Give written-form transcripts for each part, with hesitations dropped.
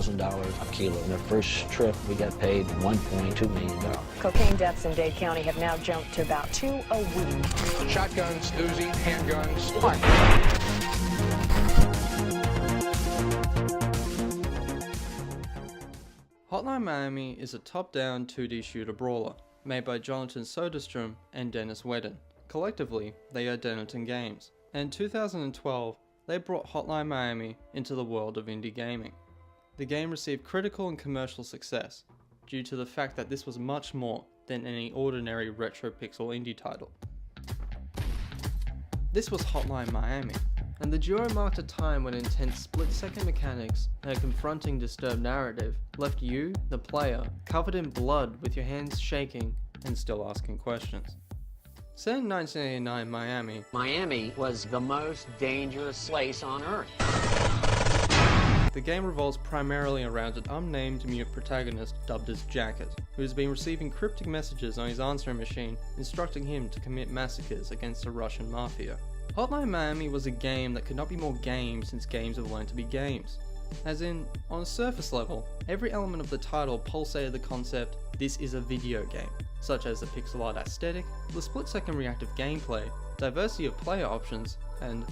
$1,000 a kilo. In the first trip, we got paid $1.2 million. Cocaine deaths in Dade County have now jumped to about 2 a week. Shotguns, Uzi, handguns. Hotline Miami is a top-down 2D shooter brawler, made by Jonathan Soderstrom and Dennis Wedden. Collectively, they are Dennerton Games, and in 2012, they brought Hotline Miami into the world of indie gaming. The game received critical and commercial success, due to the fact that this was much more than any ordinary retro pixel indie title. This was Hotline Miami, and the duo marked a time when intense split-second mechanics and a confronting disturbed narrative left you, the player, covered in blood with your hands shaking and still asking questions. Set in 1989 Miami was the most dangerous place on Earth. The game revolves primarily around an unnamed mute protagonist dubbed as Jacket, who has been receiving cryptic messages on his answering machine instructing him to commit massacres against the Russian mafia. Hotline Miami was a game that could not be more game since games have learned to be games. As in, on a surface level, every element of the title pulsated the concept, this is a video game, such as the pixel art aesthetic, the split-second reactive gameplay, diversity of player options, and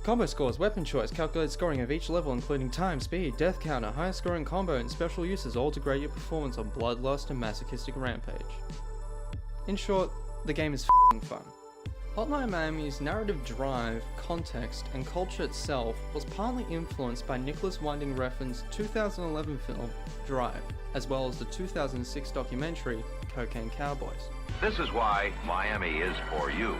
combo scores, weapon choice, calculated scoring of each level including time, speed, death counter, highest scoring combo, and special uses all to grade your performance on bloodlust and masochistic rampage. In short, the game is f***ing fun. Hotline Miami's narrative drive, context, and culture itself was partly influenced by Nicholas Winding Refn's 2011 film, Drive, as well as the 2006 documentary, Cocaine Cowboys. This is why Miami is for you.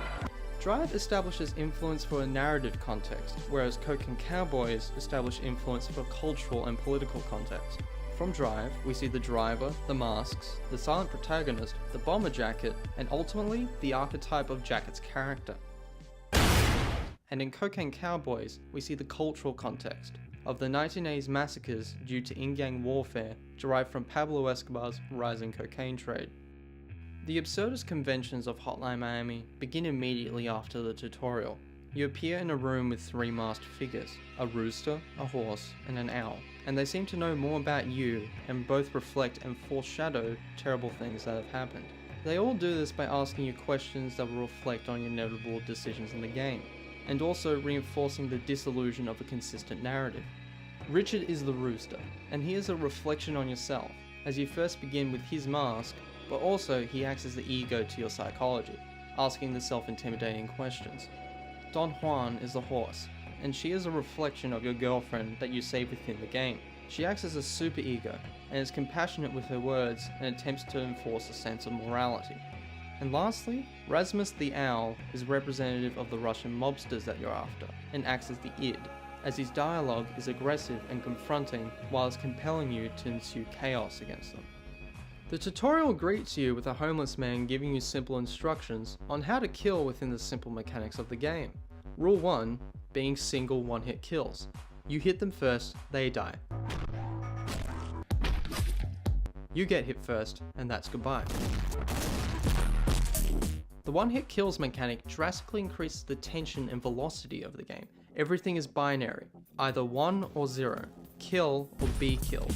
Drive establishes influence for a narrative context, whereas Cocaine Cowboys establish influence for cultural and political context. From Drive, we see the driver, the masks, the silent protagonist, the bomber jacket, and ultimately, the archetype of Jacket's character. And in Cocaine Cowboys, we see the cultural context of the 1980s massacres due to in-gang warfare derived from Pablo Escobar's rising cocaine trade. The absurdist conventions of Hotline Miami begin immediately after the tutorial. You appear in a room with 3 masked figures, a rooster, a horse, and an owl, and they seem to know more about you and both reflect and foreshadow terrible things that have happened. They all do this by asking you questions that will reflect on your inevitable decisions in the game, and also reinforcing the disillusion of a consistent narrative. Richard is the rooster, and he is a reflection on yourself, as you first begin with his mask, but also he acts as the ego to your psychology, asking the self-intimidating questions. Don Juan is the horse, and she is a reflection of your girlfriend that you save within the game. She acts as a superego, and is compassionate with her words and attempts to enforce a sense of morality. And lastly, Rasmus the Owl is representative of the Russian mobsters that you're after, and acts as the id, as his dialogue is aggressive and confronting whilst compelling you to ensue chaos against them. The tutorial greets you with a homeless man giving you simple instructions on how to kill within the simple mechanics of the game. Rule 1 being single one-hit kills. You hit them first, they die. You get hit first, and that's goodbye. The one-hit kills mechanic drastically increases the tension and velocity of the game. Everything is binary, either 1 or 0, kill or be killed.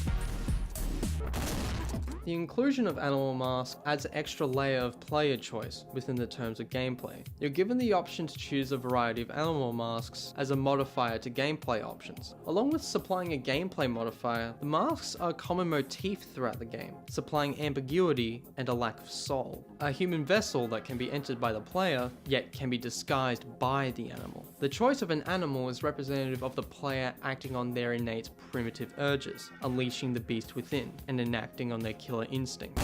The inclusion of animal masks adds an extra layer of player choice within the terms of gameplay. You're given the option to choose a variety of animal masks as a modifier to gameplay options. Along with supplying a gameplay modifier, the masks are a common motif throughout the game, supplying ambiguity and a lack of soul. A human vessel that can be entered by the player, yet can be disguised by the animal. The choice of an animal is representative of the player acting on their innate primitive urges, unleashing the beast within, and enacting on their killer instinct.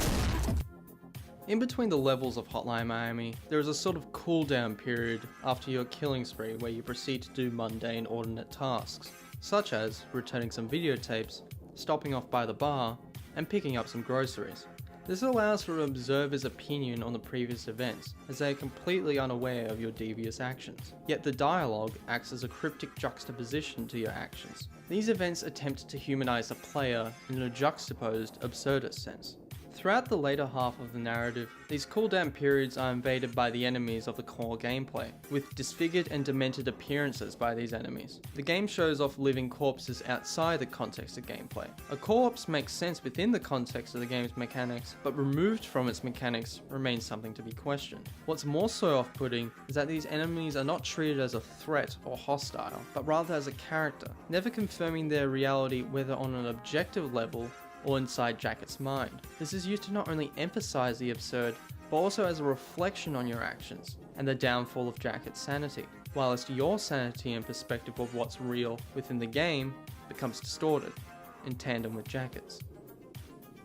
In between the levels of Hotline Miami, there is a sort of cooldown period after your killing spree where you proceed to do mundane ordinate tasks, such as returning some videotapes, stopping off by the bar, and picking up some groceries. This allows for an observer's opinion on the previous events, as they are completely unaware of your devious actions. Yet the dialogue acts as a cryptic juxtaposition to your actions. These events attempt to humanize the player in a juxtaposed, absurdist sense. Throughout the later half of the narrative, these cooldown periods are invaded by the enemies of the core gameplay, with disfigured and demented appearances by these enemies. The game shows off living corpses outside the context of gameplay. A corpse makes sense within the context of the game's mechanics, but removed from its mechanics remains something to be questioned. What's more so off-putting is that these enemies are not treated as a threat or hostile, but rather as a character, never confirming their reality whether on an objective level or inside Jacket's mind. This is used to not only emphasize the absurd, but also as a reflection on your actions and the downfall of Jacket's sanity, whilst your sanity and perspective of what's real within the game becomes distorted, in tandem with Jacket's.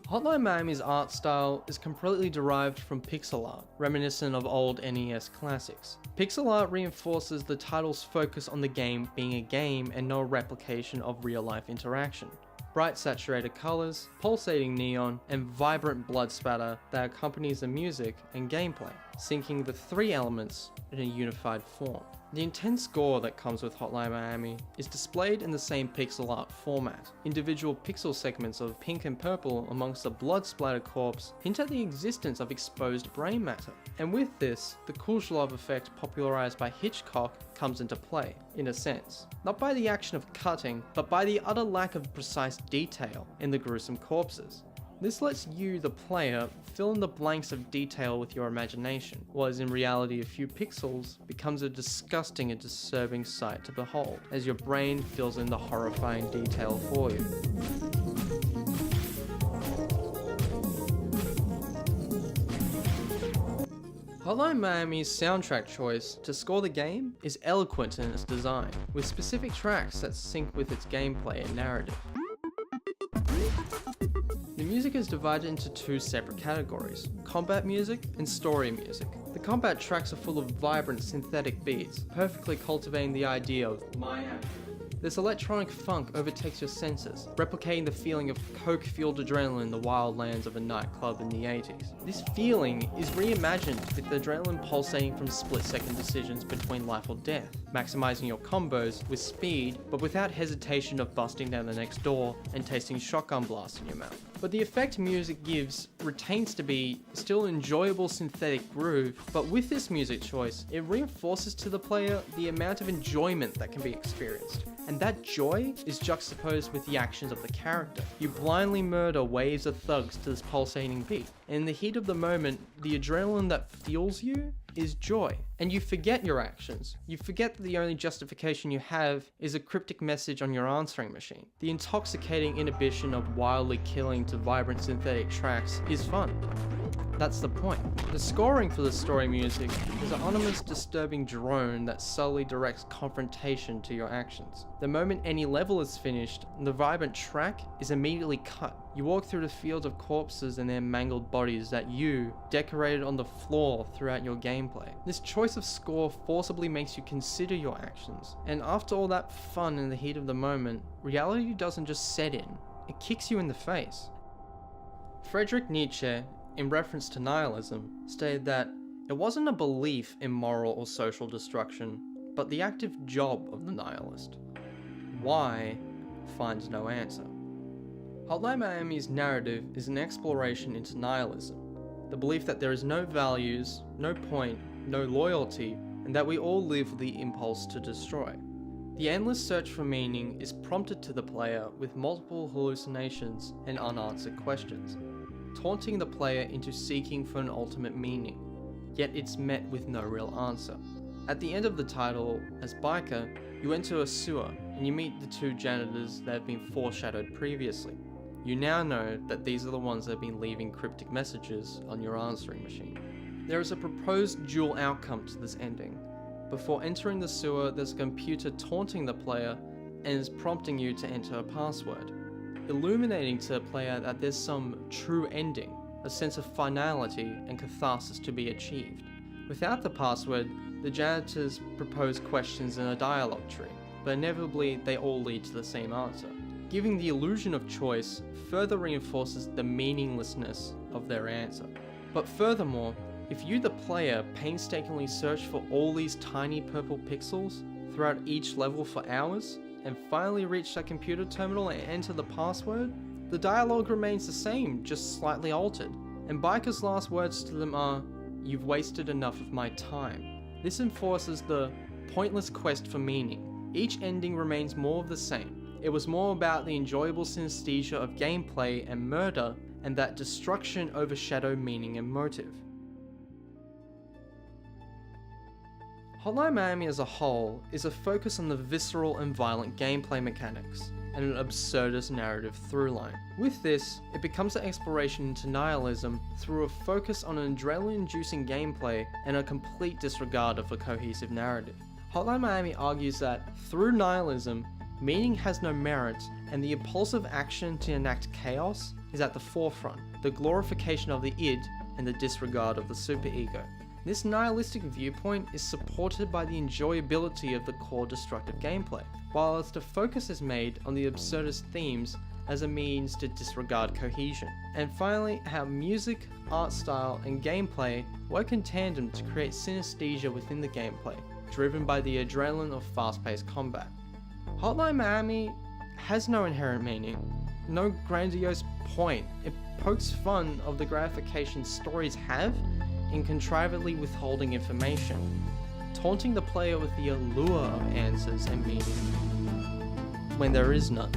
Hotline Miami's art style is completely derived from pixel art, reminiscent of old NES classics. Pixel art reinforces the title's focus on the game being a game and no replication of real-life interaction. Bright saturated colors, pulsating neon, and vibrant blood spatter that accompanies the music and gameplay, syncing the three elements in a unified form. The intense gore that comes with Hotline Miami is displayed in the same pixel art format. Individual pixel segments of pink and purple amongst the blood-splattered corpse hint at the existence of exposed brain matter. And with this, the Kuleshov effect popularized by Hitchcock comes into play, in a sense. Not by the action of cutting, but by the utter lack of precise detail in the gruesome corpses. This lets you, the player, fill in the blanks of detail with your imagination, whereas in reality a few pixels becomes a disgusting and disturbing sight to behold, as your brain fills in the horrifying detail for you. Hotline Miami's soundtrack choice to score the game is eloquent in its design, with specific tracks that sync with its gameplay and narrative. The music is divided into two separate categories, combat music and story music. The combat tracks are full of vibrant synthetic beats, perfectly cultivating the idea of Miami. This electronic funk overtakes your senses, replicating the feeling of coke-fueled adrenaline in the wild lands of a nightclub in the 80s. This feeling is reimagined with the adrenaline pulsating from split-second decisions between life or death, maximizing your combos with speed, but without hesitation of busting down the next door and tasting shotgun blasts in your mouth. But the effect music gives retains to be still enjoyable synthetic groove, but with this music choice, it reinforces to the player the amount of enjoyment that can be experienced. And that joy is juxtaposed with the actions of the character. You blindly murder waves of thugs to this pulsating beat, and in the heat of the moment, the adrenaline that fuels you is joy. And you forget your actions. You forget that the only justification you have is a cryptic message on your answering machine. The intoxicating inhibition of wildly killing to vibrant synthetic tracks is fun. That's the point. The scoring for the story music is an ominous, disturbing drone that subtly directs confrontation to your actions. The moment any level is finished, the vibrant track is immediately cut. You walk through the field of corpses and their mangled bodies that you decorated on the floor throughout your gameplay. This choice of score forcibly makes you consider your actions, and after all that fun in the heat of the moment, reality doesn't just set in, it kicks you in the face. Friedrich Nietzsche, in reference to nihilism, stated that it wasn't a belief in moral or social destruction, but the active job of the nihilist. Why finds no answer. Hotline Miami's narrative is an exploration into nihilism, the belief that there is no values, no point, no loyalty, and that we all live with the impulse to destroy. The endless search for meaning is prompted to the player with multiple hallucinations and unanswered questions, taunting the player into seeking for an ultimate meaning, yet it's met with no real answer. At the end of the title, as Biker, you enter a sewer and you meet the two janitors that have been foreshadowed previously. You now know that these are the ones that have been leaving cryptic messages on your answering machine. There is a proposed dual outcome to this ending. Before entering the sewer, there's a computer taunting the player and is prompting you to enter a password, illuminating to the player that there's some true ending, a sense of finality and catharsis to be achieved. Without the password, the janitors propose questions in a dialogue tree, but inevitably they all lead to the same answer. Giving the illusion of choice further reinforces the meaninglessness of their answer. But furthermore, if you, the player, painstakingly search for all these tiny purple pixels throughout each level for hours, and finally reach that computer terminal and enter the password, The dialogue remains the same, just slightly altered, and Biker's last words to them are, "You've wasted enough of my time." This enforces the pointless quest for meaning. Each ending remains more of the same. It was more about the enjoyable synesthesia of gameplay and murder, and that destruction overshadowed meaning and motive. Hotline Miami as a whole is a focus on the visceral and violent gameplay mechanics, and an absurdist narrative throughline. With this, it becomes an exploration into nihilism through a focus on an adrenaline-inducing gameplay and a complete disregard of a cohesive narrative. Hotline Miami argues that, through nihilism, meaning has no merit, and the impulsive action to enact chaos is at the forefront, the glorification of the id and the disregard of the superego. This nihilistic viewpoint is supported by the enjoyability of the core destructive gameplay, whilst the focus is made on the absurdist themes as a means to disregard cohesion. And finally, how music, art style, and gameplay work in tandem to create synesthesia within the gameplay, driven by the adrenaline of fast-paced combat. Hotline Miami has no inherent meaning, no grandiose point. It pokes fun of the gratification stories have in contrivedly withholding information, taunting the player with the allure of answers and meaning when there is none.